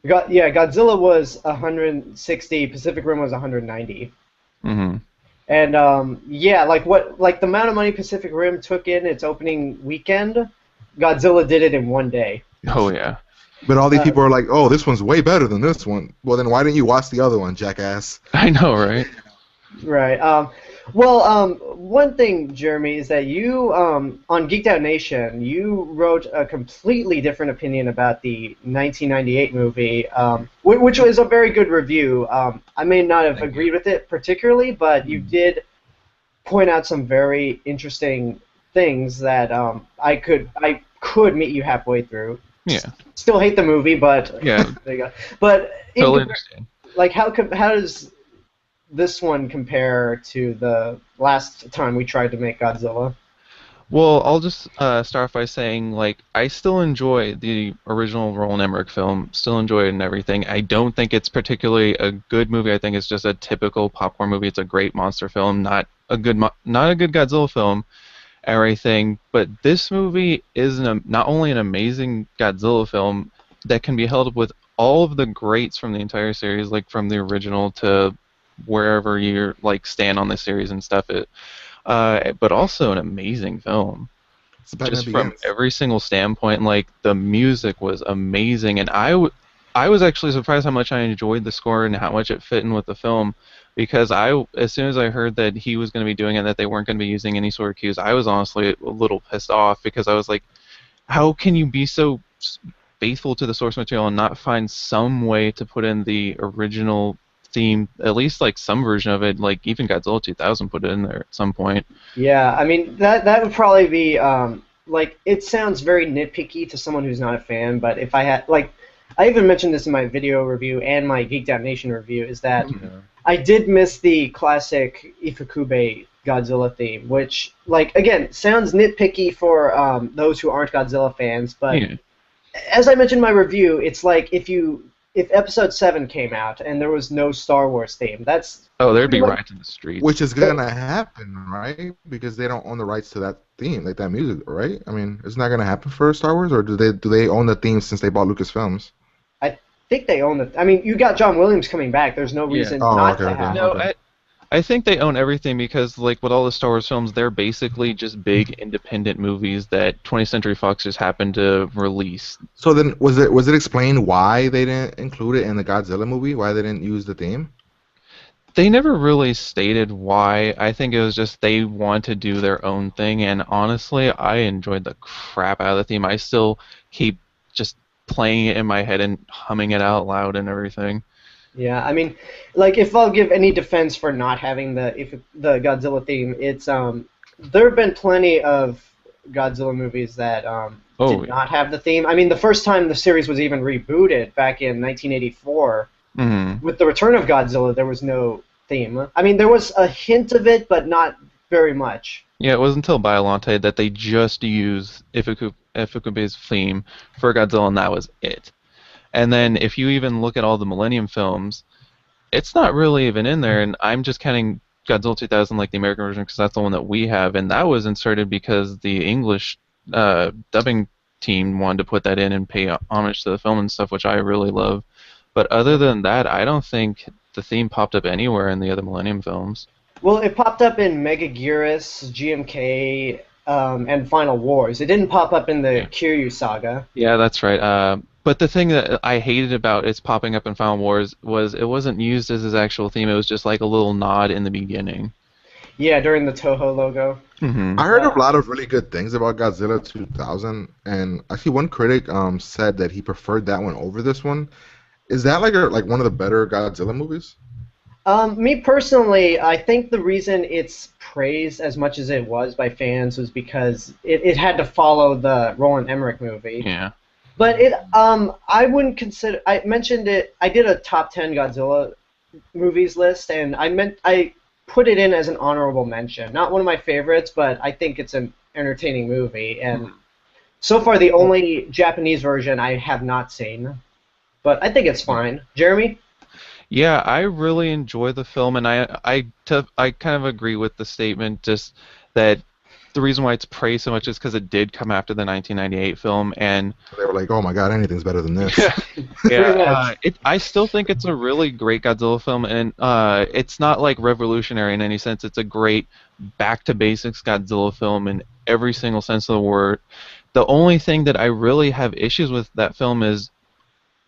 Speaker 1: Godzilla was 160. Pacific Rim was 190.
Speaker 2: Mm-hmm.
Speaker 1: And like the amount of money Pacific Rim took in its opening weekend, Godzilla did it in one day.
Speaker 2: Oh yeah.
Speaker 3: But all these people are like, "Oh, this one's way better than this one." Well, then why didn't you watch the other one, jackass?
Speaker 2: I know, right?
Speaker 1: Right. One thing, Jeremy, is that you on Geeked Out Nation, you wrote a completely different opinion about the 1998 movie, which was a very good review. I may not have agreed with it particularly, but you did point out some very interesting things that I could meet you halfway through.
Speaker 2: Yeah.
Speaker 1: Still hate the movie, but
Speaker 2: Yeah.
Speaker 1: there you go. But
Speaker 2: Totally understand.
Speaker 1: like, how does this one compare to the last time we tried to make Godzilla?
Speaker 2: Well, I'll just start off by saying, like, I still enjoy the original Roland Emmerich film, still enjoy it and everything. I don't think it's particularly a good movie. I think it's just a typical popcorn movie. It's a great monster film, not a good Godzilla film, everything. But this movie is not only an amazing Godzilla film that can be held up with all of the greats from the entire series, like from the original to wherever you're like stand on the series and stuff. But also an amazing film. Just from every single standpoint, like the music was amazing, and I was actually surprised how much I enjoyed the score and how much it fit in with the film. Because as soon as I heard that he was going to be doing it, and that they weren't going to be using any sort of cues, I was honestly a little pissed off because I was like, how can you be so faithful to the source material and not find some way to put in the original theme, at least like some version of it, like even Godzilla 2000 put it in there at some point.
Speaker 1: Yeah, I mean that would probably be like, it sounds very nitpicky to someone who's not a fan, but if I had, like, I even mentioned this in my video review and my Geeked Out Nation review, is that I did miss the classic Ifukube Godzilla theme, which, like, again, sounds nitpicky for those who aren't Godzilla fans, but as I mentioned in my review, it's like if Episode 7 came out and there was no Star Wars theme, that's...
Speaker 2: Oh, there'd be riots in the streets.
Speaker 3: Which is gonna happen, right? Because they don't own the rights to that theme, like that music, right? I mean, isn't that gonna happen for Star Wars, or do they own the theme since they bought Lucasfilms?
Speaker 1: I think they own it. I mean, you got John Williams coming back. There's no reason not to have.
Speaker 2: No, I think they own everything because, like, with all the Star Wars films, they're basically just big independent movies that 20th Century Fox just happened to release.
Speaker 3: So then, was it explained why they didn't include it in the Godzilla movie? Why they didn't use the theme?
Speaker 2: They never really stated why. I think it was just they want to do their own thing, and honestly, I enjoyed the crap out of the theme. I still keep just playing it in my head and humming it out loud and everything.
Speaker 1: Yeah, I mean, like, if I'll give any defense for not having the Godzilla theme, it's there have been plenty of Godzilla movies that did not have the theme. I mean, the first time the series was even rebooted back in 1984, with the return of Godzilla, there was no theme. I mean, there was a hint of it, but not very much.
Speaker 2: Yeah, it wasn't until Biollante that they just used Ifukube's theme for Godzilla, and that was it. And then if you even look at all the Millennium films, it's not really even in there, and I'm just counting Godzilla 2000 like the American version because that's the one that we have, and that was inserted because the English dubbing team wanted to put that in and pay homage to the film and stuff, which I really love. But other than that, I don't think the theme popped up anywhere in the other Millennium films.
Speaker 1: Well, it popped up in Megaguirus, GMK, and Final Wars. It didn't pop up in the Kiryu saga.
Speaker 2: Yeah, that's right. But the thing that I hated about its popping up in Final Wars was it wasn't used as his actual theme. It was just like a little nod in the beginning.
Speaker 1: Yeah, during the Toho logo.
Speaker 3: I heard a lot of really good things about Godzilla 2000, and actually one critic said that he preferred that one over this one. Is that like one of the better Godzilla movies?
Speaker 1: Me personally, I think the reason it's praised as much as it was by fans was because it had to follow the Roland Emmerich movie.
Speaker 2: Yeah.
Speaker 1: But I wouldn't consider. I mentioned it. I did a top 10 Godzilla movies list, and I put it in as an honorable mention. Not one of my favorites, but I think it's an entertaining movie. And so far, the only Japanese version I have not seen, but I think it's fine. Jeremy?
Speaker 2: Yeah, I really enjoy the film, and I kind of agree with the statement, just that the reason why it's praised so much is because it did come after the 1998 film, and
Speaker 3: They were like, "Oh my God, anything's better than this."
Speaker 1: Pretty much.
Speaker 2: I still think it's a really great Godzilla film, and it's not like revolutionary in any sense. It's a great back to basics Godzilla film in every single sense of the word. The only thing that I really have issues with that film is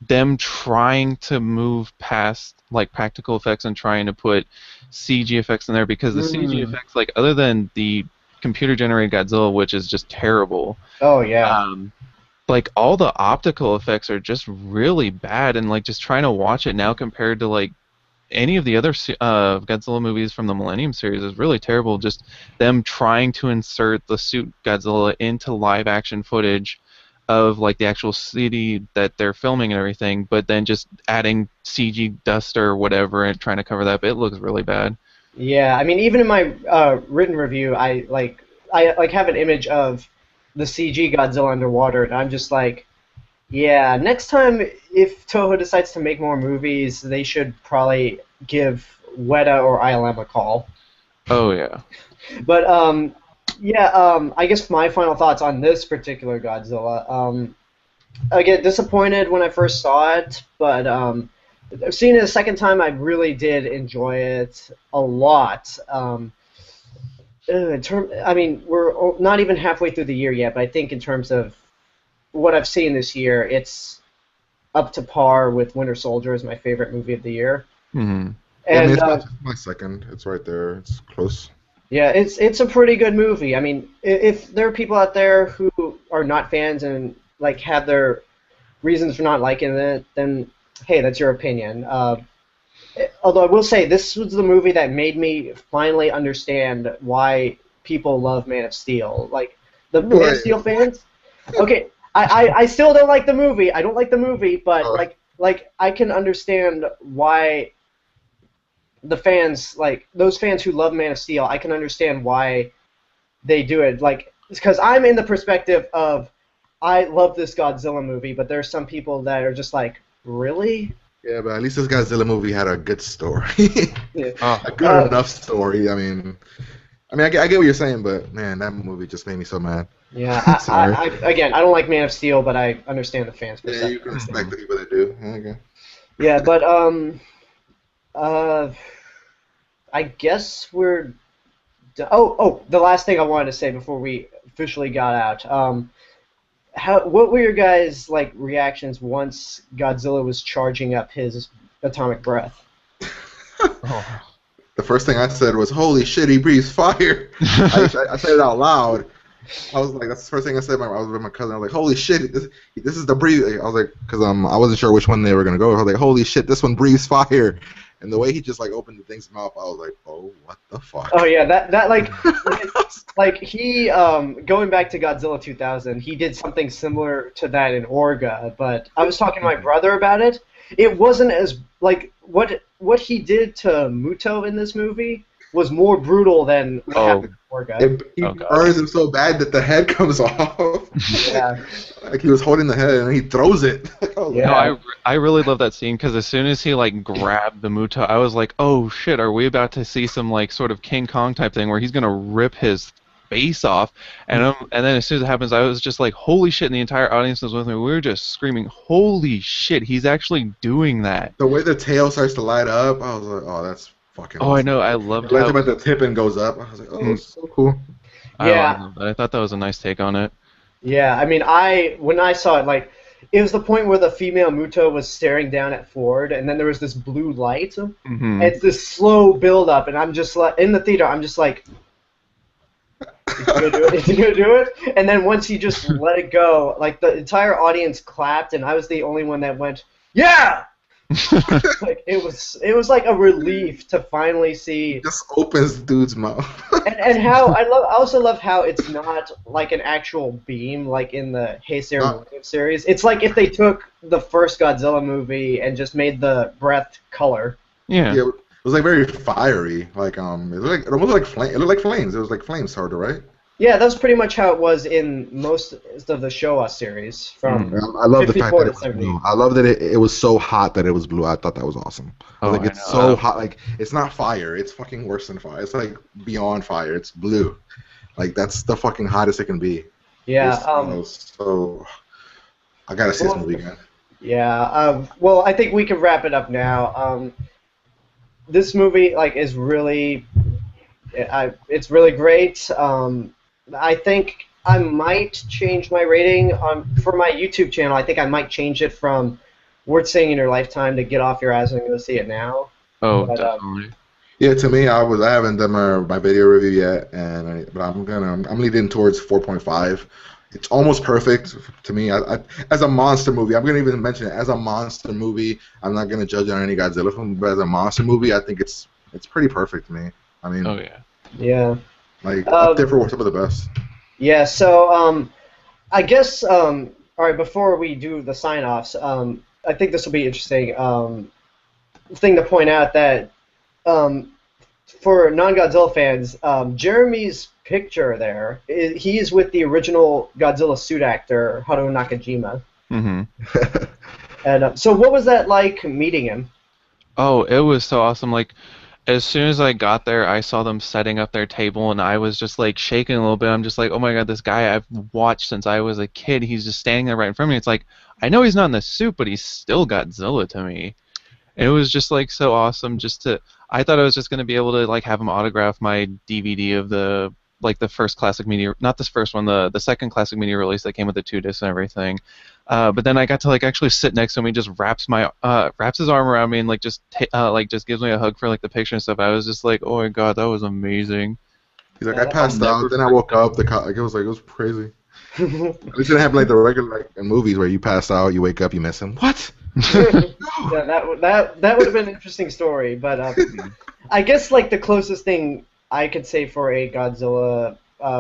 Speaker 2: them trying to move past like practical effects and trying to put CG effects in there, because the CG effects, like other than the computer generated Godzilla, which is just terrible,
Speaker 1: Oh yeah.
Speaker 2: like all the optical effects are just really bad, and like just trying to watch it now compared to like any of the other Godzilla movies from the Millennium series is really terrible. Just them trying to insert the suit Godzilla into live action footage of like the actual city that they're filming and everything, but then just adding CG dust or whatever and trying to cover that, but it looks really bad.
Speaker 1: Yeah, I mean, even in my written review, I have an image of the CG Godzilla underwater, and I'm just like, yeah, next time if Toho decides to make more movies, they should probably give Weta or ILM a call.
Speaker 2: Oh yeah.
Speaker 1: But yeah, I guess my final thoughts on this particular Godzilla. I get disappointed when I first saw it, but seeing it a second time, I really did enjoy it a lot. I mean, we're not even halfway through the year yet, but I think in terms of what I've seen this year, it's up to par with Winter Soldier as my favorite movie of the year.
Speaker 2: Mm-hmm.
Speaker 3: Yeah, I mean,
Speaker 1: And
Speaker 3: it's not just my second. It's right there. It's close.
Speaker 1: yeah, it's a pretty good movie. I mean, if there are people out there who are not fans and like have their reasons for not liking it, then hey, that's your opinion. Although I will say this was the movie that made me finally understand why people love Man of Steel. Like the Man of Steel fans. Okay, I still don't like the movie. I don't like the movie, but like I can understand why the fans, like those fans who love Man of Steel, I can understand why they do it. Like, because I'm in the perspective of I love this Godzilla movie, but there's some people that are just like, really?
Speaker 3: Yeah, but at least this Godzilla movie had a good story.
Speaker 1: Yeah.
Speaker 3: A good enough story. I mean, I get what you're saying, but man, that movie just made me so mad.
Speaker 1: Yeah,
Speaker 3: Sorry.
Speaker 1: Again, I don't like Man of Steel, but I understand the fans'
Speaker 3: Yeah,
Speaker 1: perspective.
Speaker 3: you can respect the people that do. Okay.
Speaker 1: Yeah, but I guess we're. The last thing I wanted to say before we officially got out. What were your guys' like reactions once Godzilla was charging up his atomic breath?
Speaker 2: Oh.
Speaker 3: The first thing I said was, "Holy shit, he breathes fire!" I said it out loud. I was like, that's the first thing I said. I was with my cousin. I was like, "Holy shit, this is the breathe." I was like, because I wasn't sure which one they were gonna go. I was like, "Holy shit, this one breathes fire!" And the way he just like opened the thing's mouth, I was like, "Oh, what the fuck?"
Speaker 1: Oh yeah, that like he going back to Godzilla 2000, he did something similar to that in Orga. But I was talking to my brother about it. It wasn't as like what he did to MUTO in this movie was more brutal than what happened in Orga.
Speaker 3: He burns him so bad that the head comes off.
Speaker 1: Yeah.
Speaker 3: Like he was holding the head and he throws it.
Speaker 1: Yeah.
Speaker 2: No, I really love that scene because as soon as he like grabbed the MUTO, I was like, oh shit, are we about to see some like sort of King Kong type thing where he's gonna rip his face off? And then as soon as it happens, I was just like, holy shit! And the entire audience was with me. We were just screaming, holy shit! He's actually doing that.
Speaker 3: The way the tail starts to light up, I was like, oh, that's fucking.
Speaker 2: Oh,
Speaker 3: awesome.
Speaker 2: I know. I loved
Speaker 3: Like
Speaker 2: how.
Speaker 3: about the tip and goes up. I was like, oh, it's so cool.
Speaker 1: Yeah.
Speaker 2: I thought that was a nice take on it.
Speaker 1: Yeah, I mean, when I saw it, like, it was the point where the female MUTO was staring down at Ford, and then there was this blue light, and it's this slow build-up, and I'm just like, in the theater, I'm just like, is he gonna do it? Is he gonna do it? And then once he just let it go, like, the entire audience clapped, and I was the only one that went, yeah! Like it was like a relief to finally see.
Speaker 3: Just opens the dude's mouth.
Speaker 1: and how I also love how it's not like an actual beam like in the Hey Sarah Williams series. It's like if they took the first Godzilla movie and just made the breath color.
Speaker 2: Yeah.
Speaker 3: Yeah, it was like very fiery. Like it almost like flame. It looked like flames. It was like flames, sort of, right?
Speaker 1: Yeah, that was pretty much how it was in most of the Showa series
Speaker 2: Mm.
Speaker 1: from
Speaker 3: I love the fact
Speaker 1: 54
Speaker 3: that
Speaker 1: to
Speaker 3: it was
Speaker 1: 70.
Speaker 3: blue. I love that it was so hot that it was blue. I thought that was awesome. I was
Speaker 2: Oh,
Speaker 3: like,
Speaker 2: I
Speaker 3: it's
Speaker 2: know.
Speaker 3: so hot. Like, it's not fire. It's fucking worse than fire. It's like beyond fire. It's blue. Like, that's the fucking hottest it can be.
Speaker 1: Yeah.
Speaker 3: It was so. I gotta see this
Speaker 1: Well,
Speaker 3: movie again.
Speaker 1: yeah. Well, I think we can wrap it up now. This movie like is really, it's really great. I think I might change my rating for my YouTube channel. I think I might change it from "Worth Seeing in Your Lifetime" to "Get Off Your Ass and Go See It Now."
Speaker 2: Oh,
Speaker 1: But
Speaker 2: definitely.
Speaker 3: Yeah, to me, I haven't done my video review yet, but I'm leaning towards 4.5. It's almost perfect to me. As a monster movie, I'm gonna even mention it as a monster movie. I'm not gonna judge on any Godzilla film, but as a monster movie, I think it's pretty perfect to me. I mean,
Speaker 2: Oh yeah.
Speaker 1: yeah.
Speaker 3: like up there
Speaker 1: Um,
Speaker 3: for some of the best.
Speaker 1: yeah. So I guess all right. Before we do the sign-offs, I think this will be interesting. Thing to point out that um, for non-Godzilla fans, Jeremy's picture there, he is with the original Godzilla suit actor Haruo Nakajima.
Speaker 2: Mhm.
Speaker 1: And so, what was that like meeting him?
Speaker 2: Oh, it was so awesome. Like, as soon as I got there, I saw them setting up their table, and I was just like shaking a little bit. I'm just like, oh my god, this guy I've watched since I was a kid. He's just standing there right in front of me. It's like, I know he's not in the suit, but he's still Godzilla to me. It was just like so awesome. I thought I was just gonna be able to like have him autograph my DVD of the first classic media, not this first one, the second classic media release that came with the 2 discs and everything. But then I got to like actually sit next to him. He just wraps his arm around me and like just gives me a hug for like the picture and stuff. I was just like, oh my god, that was amazing.
Speaker 3: He's like,
Speaker 1: Yeah,
Speaker 3: I
Speaker 1: that-
Speaker 2: I'll
Speaker 3: passed out,
Speaker 2: never
Speaker 3: then I
Speaker 2: forget.
Speaker 3: woke up. Like it was crazy. At least it didn't happen like the regular like in movies where you pass out, you wake up, you miss him. What? No.
Speaker 1: yeah, that would have been an interesting story. But I guess like the closest thing I could say for a Godzilla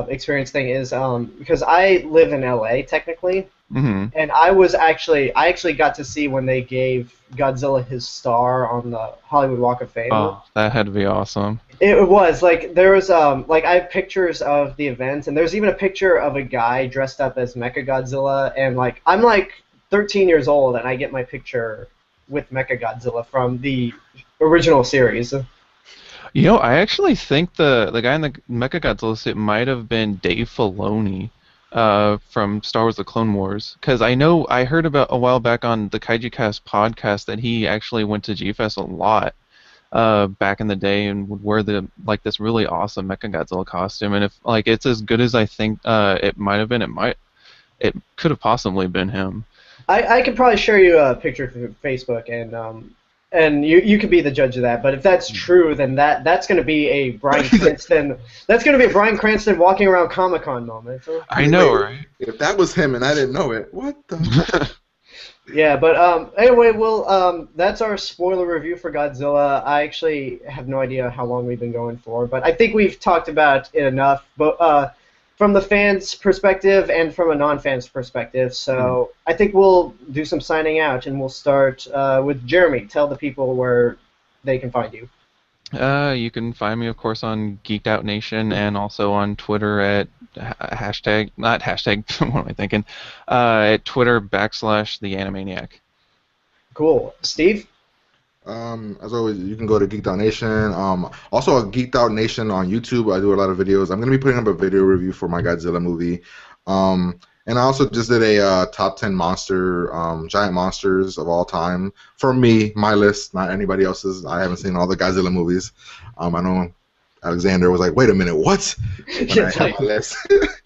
Speaker 1: experience thing is because I live in LA technically,
Speaker 2: Hmm.
Speaker 1: and I actually got to see when they gave Godzilla his star on the Hollywood Walk of Fame.
Speaker 2: Oh, that had to be awesome.
Speaker 1: It was like there was like I have pictures of the event, and there's even a picture of a guy dressed up as Mechagodzilla, and like I'm like 13 years old, and I get my picture with Mechagodzilla from the original series.
Speaker 2: You know, I actually think the guy in the Mechagodzilla suit might have been Dave Filoni, from Star Wars: The Clone Wars, because I know I heard about a while back on the Kaiju Cast podcast that he actually went to G-Fest a lot, back in the day and would wear this really awesome Mechagodzilla costume, and if like it's as good as I think it might have been, it could have possibly been him.
Speaker 1: I could probably share you a picture through Facebook, and you could be the judge of that. But if that's true, then that's going to be a Bryan Cranston. That's going to be a Bryan Cranston walking around Comic-Con moment.
Speaker 2: I know,
Speaker 3: Wait,
Speaker 2: right?
Speaker 3: if that was him and I didn't know it, what the?
Speaker 1: Yeah, but anyway, that's our spoiler review for Godzilla. I actually have no idea how long we've been going for, but I think we've talked about it enough, but from the fans' perspective and from a non-fans' perspective. So I think we'll do some signing out, and we'll start with Jeremy. Tell the people where they can find you.
Speaker 2: You can find me, of course, on Geeked Out Nation and also on Twitter at hashtag, not hashtag, what am I thinking? At Twitter / the Animaniac.
Speaker 1: Cool, Steve.
Speaker 3: As always, you can go to Geeked Out Nation. Also, Geeked Out Nation on YouTube. I do a lot of videos. I'm gonna be putting up a video review for my Godzilla movie. And I also just did a top 10 giant monsters of all time for me, my list, not anybody else's. I haven't seen all the Godzilla movies. I know Alexander was like, "Wait a minute, what?" When I had my list.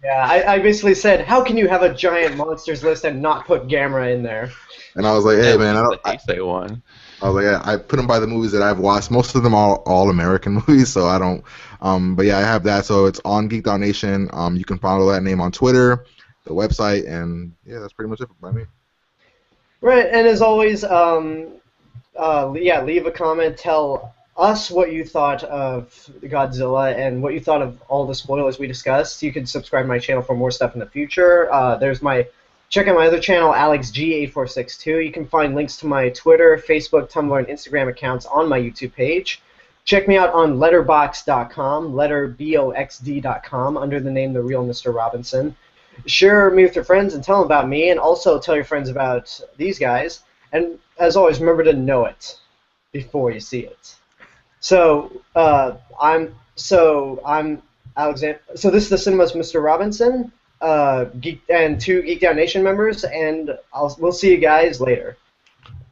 Speaker 1: Yeah, I basically said, how can you have a giant monsters list and not put Gamera in there?
Speaker 3: And I was like, "Hey, man,
Speaker 2: The Heisei one.
Speaker 3: I was like, yeah, I put them by the movies that I've watched. Most of them are all American movies, so I don't. But yeah, I have that. So it's on Geeked Out Nation. You can follow that name on Twitter, the website, and yeah, that's pretty much it by me.
Speaker 1: Right, and as always, leave a comment. Tell us what you thought of Godzilla and what you thought of all the spoilers we discussed. You can subscribe to my channel for more stuff in the future. There's my Check out my other channel, AlexG8462. You can find links to my Twitter, Facebook, Tumblr, and Instagram accounts on my YouTube page. Check me out on letterboxd.com, letterboxd.com, under the name The Real Mr. Robinson. Share me with your friends and tell them about me, and also tell your friends about these guys. And as always, remember to know it before you see it. So I'm Alexander. So this is the Cinema's Mr. Robinson, and 2 Geeked Out Nation members, and we'll see you guys later.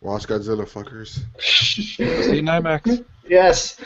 Speaker 3: Watch Godzilla, fuckers.
Speaker 2: See you in IMAX.
Speaker 1: Yes.